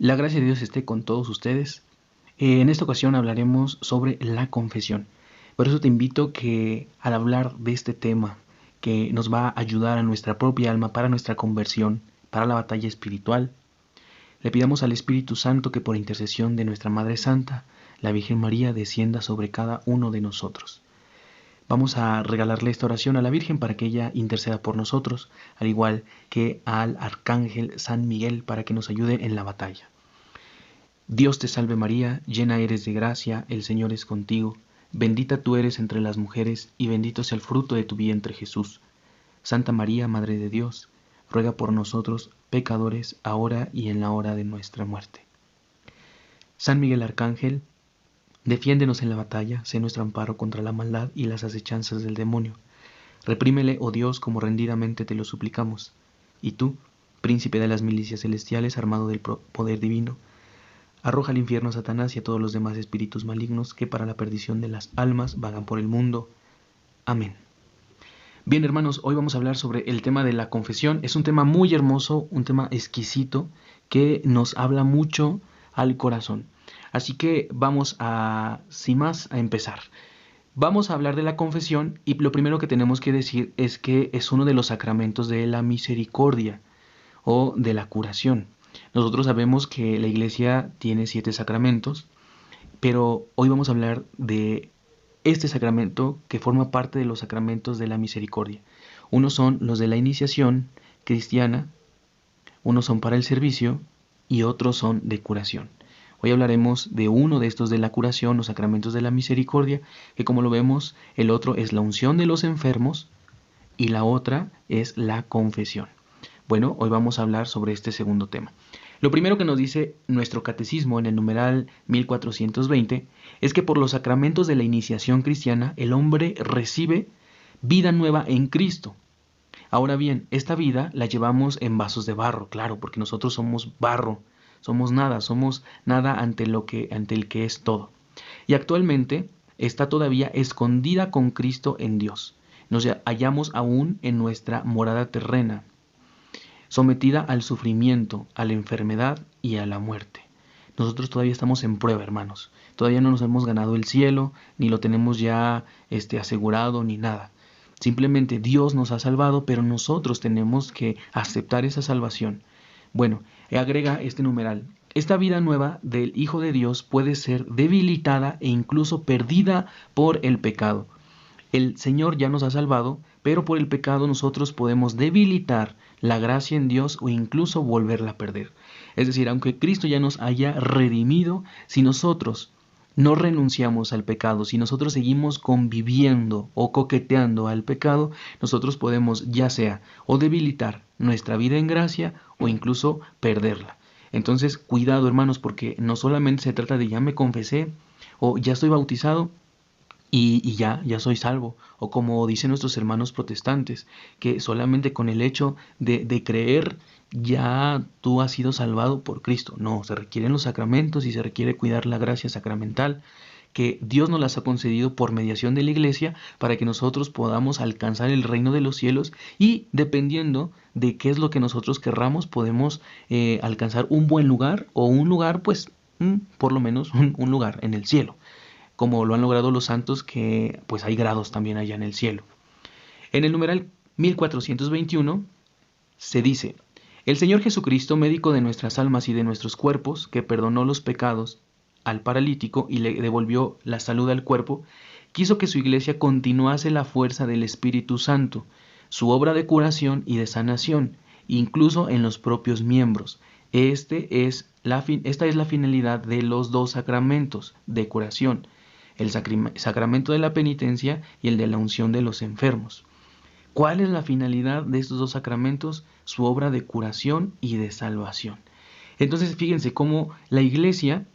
La gracia de Dios esté con todos ustedes. En esta ocasión hablaremos sobre la confesión. Por eso te invito que al hablar de este tema que nos va a ayudar a nuestra propia alma para nuestra conversión, para la batalla espiritual, le pidamos al Espíritu Santo que por intercesión de nuestra Madre Santa, la Virgen María, descienda sobre cada uno de nosotros. Vamos a regalarle esta oración a la Virgen para que ella interceda por nosotros, al igual que al Arcángel San Miguel para que nos ayude en la batalla. Dios te salve María, llena eres de gracia, el Señor es contigo. Bendita tú eres entre las mujeres, y bendito sea el fruto de tu vientre Jesús. Santa María, Madre de Dios, ruega por nosotros, pecadores, ahora y en la hora de nuestra muerte. San Miguel Arcángel, defiéndenos en la batalla, sé nuestro amparo contra la maldad y las acechanzas del demonio. Reprímele, oh Dios, como rendidamente te lo suplicamos. Y tú, príncipe de las milicias celestiales, armado del poder divino, arroja al infierno a Satanás y a todos los demás espíritus malignos que para la perdición de las almas vagan por el mundo. Amén. Bien, hermanos, hoy vamos a hablar sobre el tema de la confesión. Es un tema muy hermoso, un tema exquisito que nos habla mucho al corazón. Así que vamos a, sin más, a empezar. Vamos a hablar de la confesión y lo primero que tenemos que decir es que es uno de los sacramentos de la misericordia o de la curación. Nosotros sabemos que la Iglesia tiene 7 sacramentos, pero hoy vamos a hablar de este sacramento que forma parte de los sacramentos de la misericordia. Unos son los de la iniciación cristiana, unos son para el servicio y otros son de curación. Hoy hablaremos de uno de estos de la curación, los sacramentos de la misericordia, que como lo vemos, el otro es la unción de los enfermos y la otra es la confesión. Bueno, hoy vamos a hablar sobre este segundo tema. Lo primero que nos dice nuestro catecismo en el numeral 1420 es que por los sacramentos de la iniciación cristiana el hombre recibe vida nueva en Cristo. Ahora bien, esta vida la llevamos en vasos de barro, claro, porque nosotros somos barro, somos nada ante el que es todo. Y actualmente está todavía escondida con Cristo en Dios. Nos hallamos aún en nuestra morada terrena, sometida al sufrimiento, a la enfermedad y a la muerte. Nosotros todavía estamos en prueba, hermanos. Todavía no nos hemos ganado el cielo, ni lo tenemos ya asegurado, ni nada. Simplemente Dios nos ha salvado, pero nosotros tenemos que aceptar esa salvación. Bueno, agrega este numeral. Esta vida nueva del Hijo de Dios puede ser debilitada e incluso perdida por el pecado. El Señor ya nos ha salvado, pero por el pecado nosotros podemos debilitar la gracia en Dios o incluso volverla a perder. Es decir, aunque Cristo ya nos haya redimido, si nosotros no renunciamos al pecado, si nosotros seguimos conviviendo o coqueteando al pecado, nosotros podemos ya sea o debilitar nuestra vida en gracia o incluso perderla. Entonces, cuidado, hermanos, porque no solamente se trata de ya me confesé o ya estoy bautizado, y ya soy salvo. O como dicen nuestros hermanos protestantes, que solamente con el hecho de creer ya tú has sido salvado por Cristo. No, se requieren los sacramentos y se requiere cuidar la gracia sacramental que Dios nos las ha concedido por mediación de la Iglesia para que nosotros podamos alcanzar el reino de los cielos y dependiendo de qué es lo que nosotros querramos podemos alcanzar un buen lugar o un lugar pues por lo menos un lugar en el cielo, como lo han logrado los santos, que pues hay grados también allá en el cielo. En el numeral 1421 se dice: el Señor Jesucristo, médico de nuestras almas y de nuestros cuerpos, que perdonó los pecados al paralítico y le devolvió la salud al cuerpo, quiso que su iglesia continuase la fuerza del Espíritu Santo, su obra de curación y de sanación, incluso en los propios miembros. Esta es la finalidad de los dos sacramentos de curación, el sacramento de la penitencia y el de la unción de los enfermos. ¿Cuál es la finalidad de estos dos sacramentos? Su obra de curación y de salvación. Entonces, fíjense cómo la Iglesia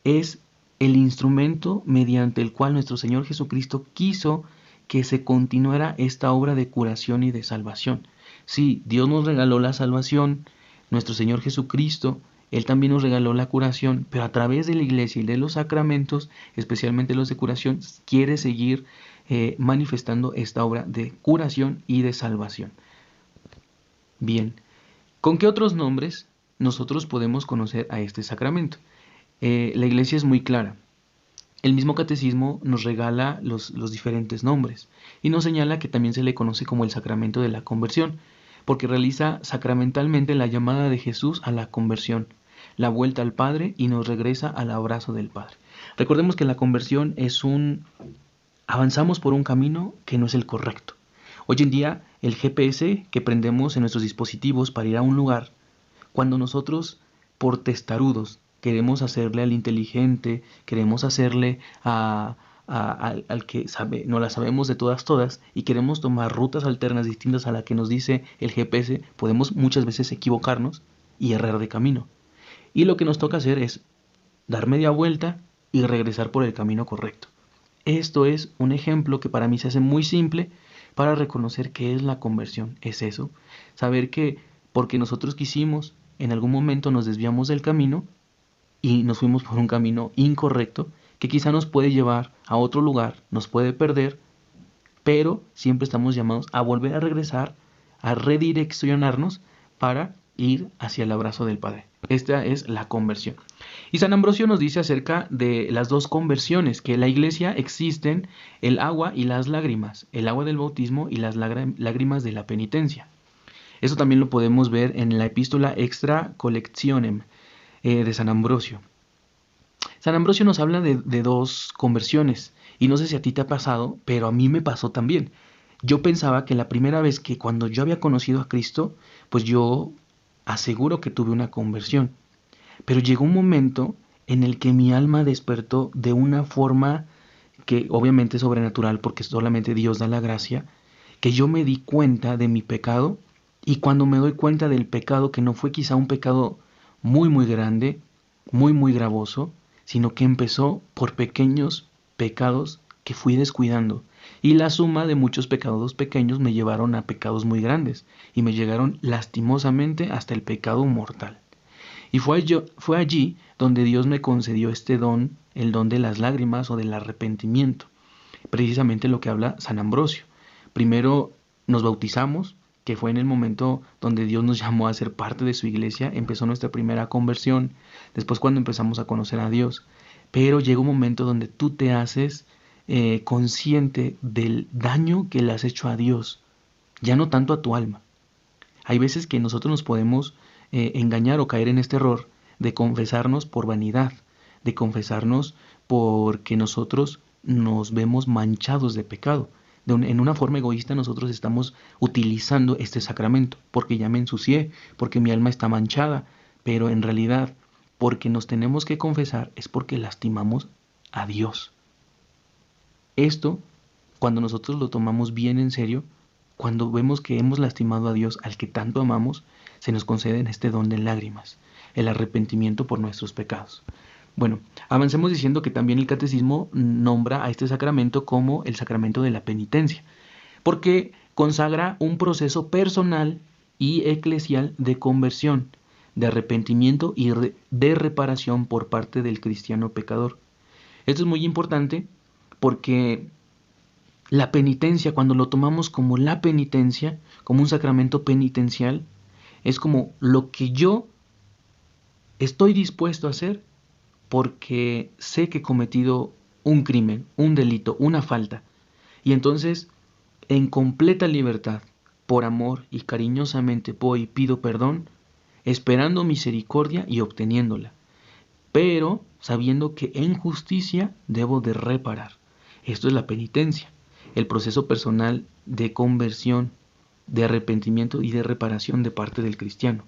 es el instrumento mediante el cual nuestro Señor Jesucristo quiso que se continuara esta obra de curación y de salvación. Sí, Dios nos regaló la salvación, nuestro Señor Jesucristo, Él también nos regaló la curación, pero a través de la Iglesia y de los sacramentos, especialmente los de curación, quiere seguir manifestando esta obra de curación y de salvación. Bien, ¿con qué otros nombres nosotros podemos conocer a este sacramento? La Iglesia es muy clara. El mismo catecismo nos regala los diferentes nombres y nos señala que también se le conoce como el sacramento de la conversión, porque realiza sacramentalmente la llamada de Jesús a la conversión, la vuelta al Padre y nos regresa al abrazo del Padre. Recordemos que la conversión es avanzamos por un camino que no es el correcto. Hoy en día el GPS que prendemos en nuestros dispositivos para ir a un lugar, cuando nosotros por testarudos queremos hacerle al inteligente, queremos hacerle al que sabe, no la sabemos de todas y queremos tomar rutas alternas distintas a la que nos dice el GPS, podemos muchas veces equivocarnos y errar de camino. Y lo que nos toca hacer es dar media vuelta y regresar por el camino correcto. Esto es un ejemplo que para mí se hace muy simple para reconocer qué es la conversión. Es eso, saber que porque nosotros quisimos, en algún momento nos desviamos del camino y nos fuimos por un camino incorrecto que quizá nos puede llevar a otro lugar, nos puede perder, pero siempre estamos llamados a volver a regresar, a redireccionarnos para ir hacia el abrazo del Padre. Esta es la conversión. Y San Ambrosio nos dice acerca de las dos conversiones, que en la Iglesia existen el agua y las lágrimas, el agua del bautismo y las lágrimas de la penitencia. Eso también lo podemos ver en la epístola Extra Collectionem de San Ambrosio. San Ambrosio nos habla de dos conversiones, y no sé si a ti te ha pasado, pero a mí me pasó también. Yo pensaba que la primera vez que cuando yo había conocido a Cristo, pues yo aseguro que tuve una conversión. Pero llegó un momento en el que mi alma despertó de una forma que obviamente es sobrenatural, porque solamente Dios da la gracia, que yo me di cuenta de mi pecado, y cuando me doy cuenta del pecado, que no fue quizá un pecado muy grande, muy gravoso, sino que empezó por pequeños pecados que fui descuidando. Y la suma de muchos pecados pequeños me llevaron a pecados muy grandes y me llegaron lastimosamente hasta el pecado mortal. Y fue allí donde Dios me concedió este don, el don de las lágrimas o del arrepentimiento. Precisamente lo que habla San Ambrosio. Primero nos bautizamos, que fue en el momento donde Dios nos llamó a ser parte de su iglesia, empezó nuestra primera conversión, después cuando empezamos a conocer a Dios. Pero llega un momento donde tú te haces consciente del daño que le has hecho a Dios, ya no tanto a tu alma. Hay veces que nosotros nos podemos engañar o caer en este error de confesarnos por vanidad, de confesarnos porque nosotros nos vemos manchados de pecado. En una forma egoísta nosotros estamos utilizando este sacramento, porque ya me ensucié, porque mi alma está manchada, pero en realidad, porque nos tenemos que confesar es porque lastimamos a Dios. Esto, cuando nosotros lo tomamos bien en serio, cuando vemos que hemos lastimado a Dios, al que tanto amamos, se nos concede este don de lágrimas, el arrepentimiento por nuestros pecados. Bueno, avancemos diciendo que también el catecismo nombra a este sacramento como el sacramento de la penitencia, porque consagra un proceso personal y eclesial de conversión, de arrepentimiento y de reparación por parte del cristiano pecador. Esto es muy importante porque la penitencia, cuando lo tomamos como la penitencia, como un sacramento penitencial, es como lo que yo estoy dispuesto a hacer porque sé que he cometido un crimen, un delito, una falta. Y entonces, en completa libertad, por amor y cariñosamente voy y pido perdón, esperando misericordia y obteniéndola, pero sabiendo que en justicia debo de reparar. Esto es la penitencia, el proceso personal de conversión, de arrepentimiento y de reparación de parte del cristiano.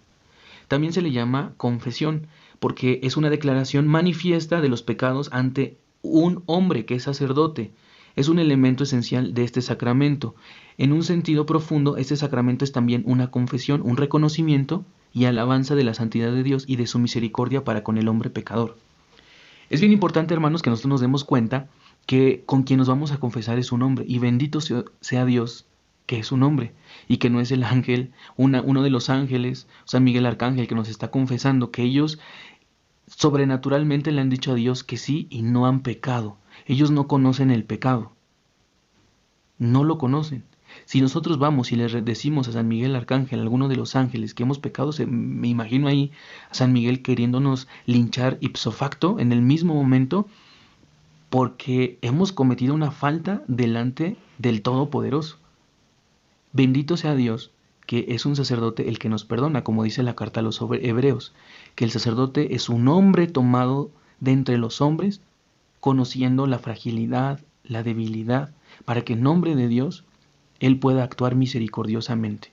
También se le llama confesión, porque es una declaración manifiesta de los pecados ante un hombre que es sacerdote. Es un elemento esencial de este sacramento. En un sentido profundo, este sacramento es también una confesión, un reconocimiento y alabanza de la santidad de Dios y de su misericordia para con el hombre pecador. Es bien importante, hermanos, que nosotros nos demos cuenta que con quien nos vamos a confesar es un hombre, y bendito sea Dios que es un hombre, y que no es el ángel, uno de los ángeles, San Miguel Arcángel, que nos está confesando, que ellos sobrenaturalmente le han dicho a Dios que sí y no han pecado. Ellos no conocen el pecado, no lo conocen. Si nosotros vamos y le decimos a San Miguel Arcángel, a alguno de los ángeles, que hemos pecado, me imagino ahí a San Miguel queriéndonos linchar ipso facto en el mismo momento porque hemos cometido una falta delante del Todopoderoso. Bendito sea Dios, que es un sacerdote el que nos perdona, como dice la carta a los hebreos, que el sacerdote es un hombre tomado de entre los hombres, conociendo la fragilidad, la debilidad, para que en nombre de Dios Él pueda actuar misericordiosamente.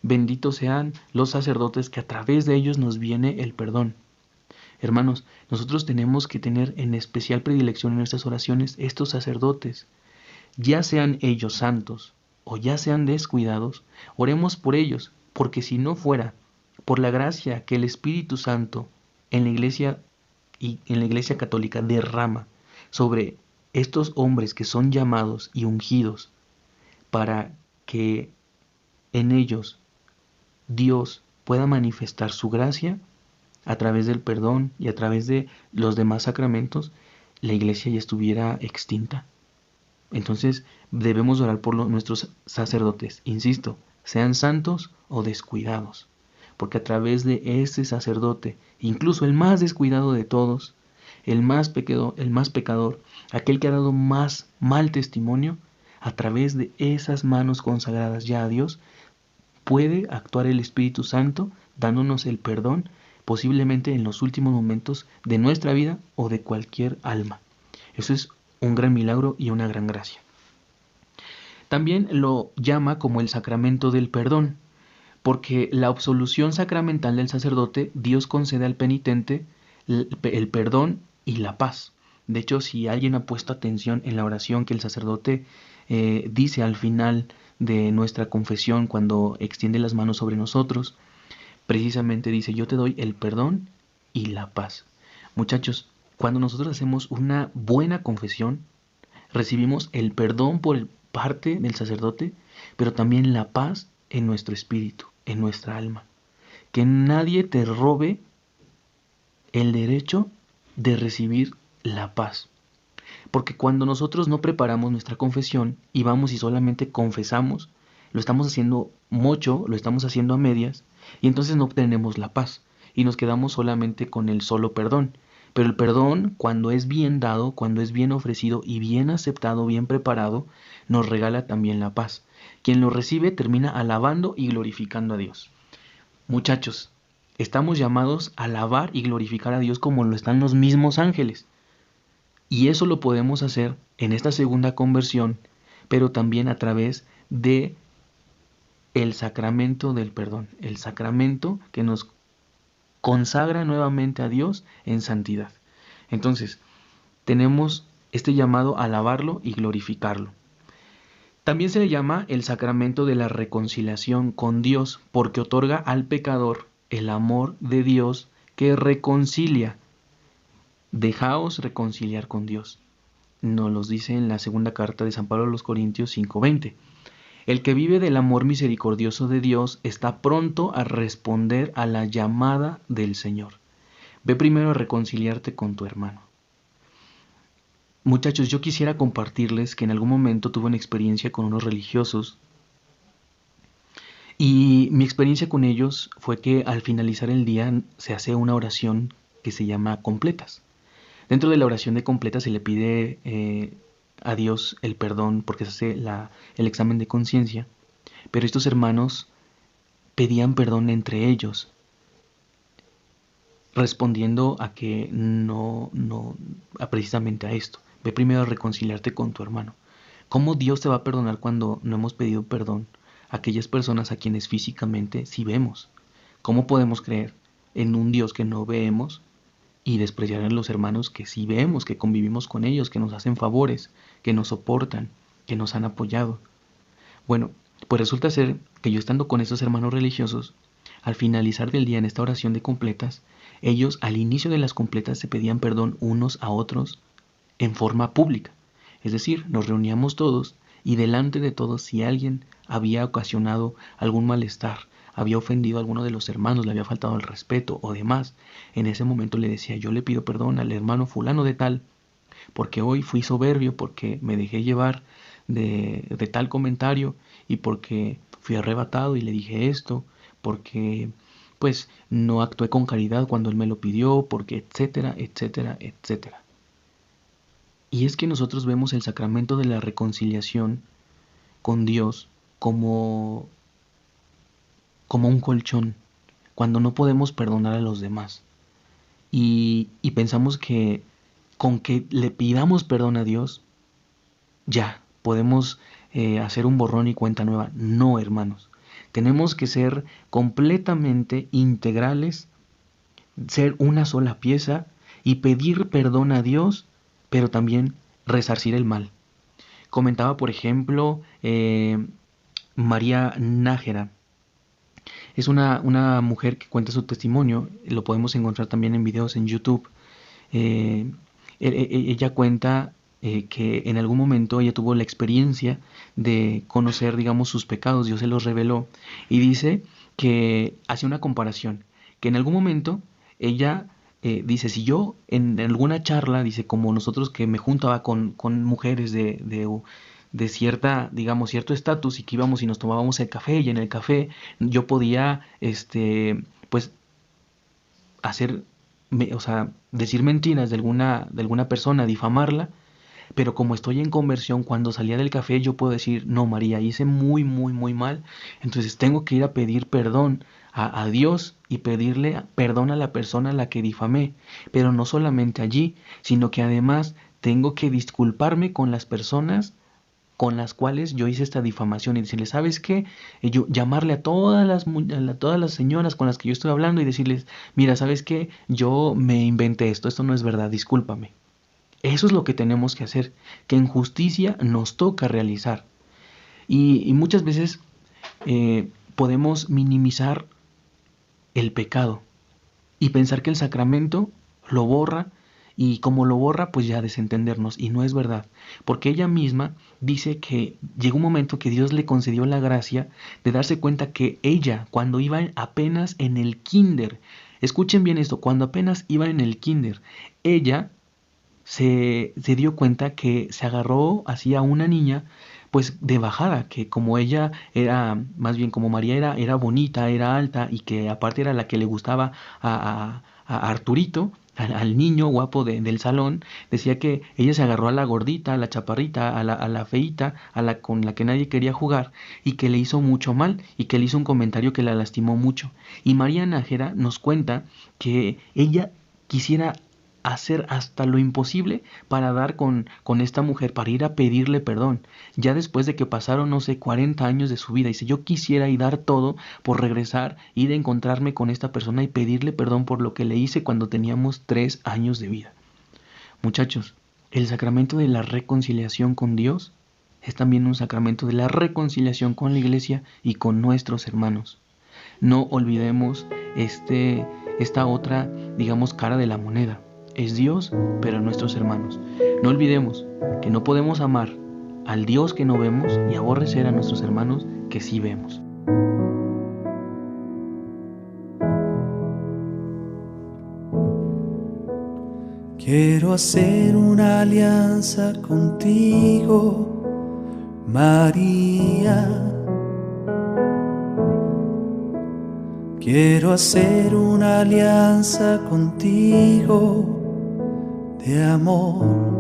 Benditos sean los sacerdotes que a través de ellos nos viene el perdón. Hermanos, nosotros tenemos que tener en especial predilección en nuestras oraciones estos sacerdotes, ya sean ellos santos o ya sean descuidados, oremos por ellos, porque si no fuera por la gracia que el Espíritu Santo en la Iglesia y en la Iglesia Católica derrama sobre estos hombres que son llamados y ungidos para que en ellos Dios pueda manifestar su gracia a través del perdón y a través de los demás sacramentos, la Iglesia ya estuviera extinta. Entonces debemos orar por nuestros sacerdotes, insisto, sean santos o descuidados, porque a través de ese sacerdote, incluso el más descuidado de todos, el más pecador, aquel que ha dado más mal testimonio, a través de esas manos consagradas ya a Dios, puede actuar el Espíritu Santo dándonos el perdón, posiblemente en los últimos momentos de nuestra vida o de cualquier alma. Eso es un gran milagro y una gran gracia. También lo llama como el sacramento del perdón, porque la absolución sacramental del sacerdote, Dios concede al penitente el perdón y la paz. De hecho, si alguien ha puesto atención en la oración que el sacerdote dice al final de nuestra confesión cuando extiende las manos sobre nosotros, precisamente dice: yo te doy el perdón y la paz. Muchachos, cuando nosotros hacemos una buena confesión, recibimos el perdón por parte del sacerdote, pero también la paz en nuestro espíritu, en nuestra alma. Que nadie te robe el derecho de recibir la paz. Porque cuando nosotros no preparamos nuestra confesión y vamos y solamente confesamos, lo estamos haciendo mucho, lo estamos haciendo a medias, y entonces no obtenemos la paz y nos quedamos solamente con el solo perdón. Pero el perdón, cuando es bien dado, cuando es bien ofrecido y bien aceptado, bien preparado, nos regala también la paz. Quien lo recibe termina alabando y glorificando a Dios. Muchachos, estamos llamados a alabar y glorificar a Dios como lo están los mismos ángeles. Y eso lo podemos hacer en esta segunda conversión, pero también a través de el sacramento del perdón, el sacramento que nos consagra nuevamente a Dios en santidad. Entonces, tenemos este llamado a alabarlo y glorificarlo. También se le llama el sacramento de la reconciliación con Dios, porque otorga al pecador el amor de Dios que reconcilia. Dejaos reconciliar con Dios. Nos lo dice en la segunda carta de San Pablo a los Corintios 5:20. El que vive del amor misericordioso de Dios está pronto a responder a la llamada del Señor. Ve primero a reconciliarte con tu hermano. Muchachos, yo quisiera compartirles que en algún momento tuve una experiencia con unos religiosos y mi experiencia con ellos fue que al finalizar el día se hace una oración que se llama completas. Dentro de la oración de completas se le pide a Dios el perdón porque se hace el examen de conciencia, pero estos hermanos pedían perdón entre ellos, respondiendo a que no precisamente a esto. Ve primero a reconciliarte con tu hermano. ¿Cómo Dios te va a perdonar cuando no hemos pedido perdón a aquellas personas a quienes físicamente sí vemos? ¿Cómo podemos creer en un Dios que no vemos y despreciar a los hermanos que sí vemos, que convivimos con ellos, que nos hacen favores, que nos soportan, que nos han apoyado? Bueno, pues resulta ser que yo, estando con estos hermanos religiosos, al finalizar del día en esta oración de completas, ellos al inicio de las completas se pedían perdón unos a otros en forma pública. Es decir, nos reuníamos todos y delante de todos, si alguien había ocasionado algún malestar, había ofendido a alguno de los hermanos, le había faltado el respeto o demás, en ese momento le decía: yo le pido perdón al hermano fulano de tal, porque hoy fui soberbio, porque me dejé llevar de tal comentario y porque fui arrebatado y le dije esto, porque pues no actué con caridad cuando él me lo pidió, porque etcétera, etcétera, etcétera. Y es que nosotros vemos el sacramento de la reconciliación con Dios como, como un colchón, cuando no podemos perdonar a los demás. Y pensamos que con que le pidamos perdón a Dios, ya, podemos hacer un borrón y cuenta nueva. No, hermanos. Tenemos que ser completamente integrales, ser una sola pieza y pedir perdón a Dios, pero también resarcir el mal. Comentaba, por ejemplo, María Nájera. Es una mujer que cuenta su testimonio, lo podemos encontrar también en videos en YouTube. Eh, Ella cuenta que en algún momento ella tuvo la experiencia de conocer, digamos, sus pecados, Dios se los reveló, y dice que hace una comparación, que en algún momento ella dice, si yo en alguna charla, dice, como nosotros que me juntaba con mujeres de cierta, digamos, cierto estatus y que íbamos y nos tomábamos el café y en el café yo podía, pues, hacer, o sea, decir mentiras de alguna persona, difamarla, pero como estoy en conversión, cuando salía del café yo puedo decir, no, María, hice muy, muy, muy mal, entonces tengo que ir a pedir perdón a Dios y pedirle perdón a la persona a la que difamé, pero no solamente allí, sino que además tengo que disculparme con las personas con las cuales yo hice esta difamación y decirle, ¿sabes qué? Yo llamarle a todas las señoras con las que yo estoy hablando y decirles, mira, ¿sabes qué? Yo me inventé esto no es verdad, discúlpame. Eso es lo que tenemos que hacer, que en justicia nos toca realizar. Y muchas veces podemos minimizar el pecado y pensar que el sacramento lo borra y como lo borra pues ya desentendernos y no es verdad, porque ella misma dice que llegó un momento que Dios le concedió la gracia de darse cuenta que ella cuando iba apenas en el kinder, escuchen bien esto, cuando apenas iba en el kinder, ella se dio cuenta que se agarró así a una niña pues de bajada, que como ella era, más bien como María era bonita, era alta y que aparte era la que le gustaba a Arturito, al niño guapo del salón, decía que ella se agarró a la gordita, a la chaparrita, a la feíta, a la con la que nadie quería jugar y que le hizo mucho mal y que le hizo un comentario que la lastimó mucho. Y María Nájera nos cuenta que ella quisiera hacer hasta lo imposible para dar con esta mujer, para ir a pedirle perdón, ya después de que pasaron, no sé, 40 años de su vida. Dice, yo quisiera y dar todo por regresar, ir a encontrarme con esta persona y pedirle perdón por lo que le hice cuando teníamos 3 años de vida. Muchachos, el sacramento de la reconciliación con Dios es también un sacramento de la reconciliación con la iglesia y con nuestros hermanos. No olvidemos esta otra, digamos, cara de la moneda. Es Dios, pero nuestros hermanos. No olvidemos que no podemos amar al Dios que no vemos y aborrecer a nuestros hermanos que sí vemos. Quiero hacer una alianza contigo, María. Quiero hacer una alianza contigo de amor.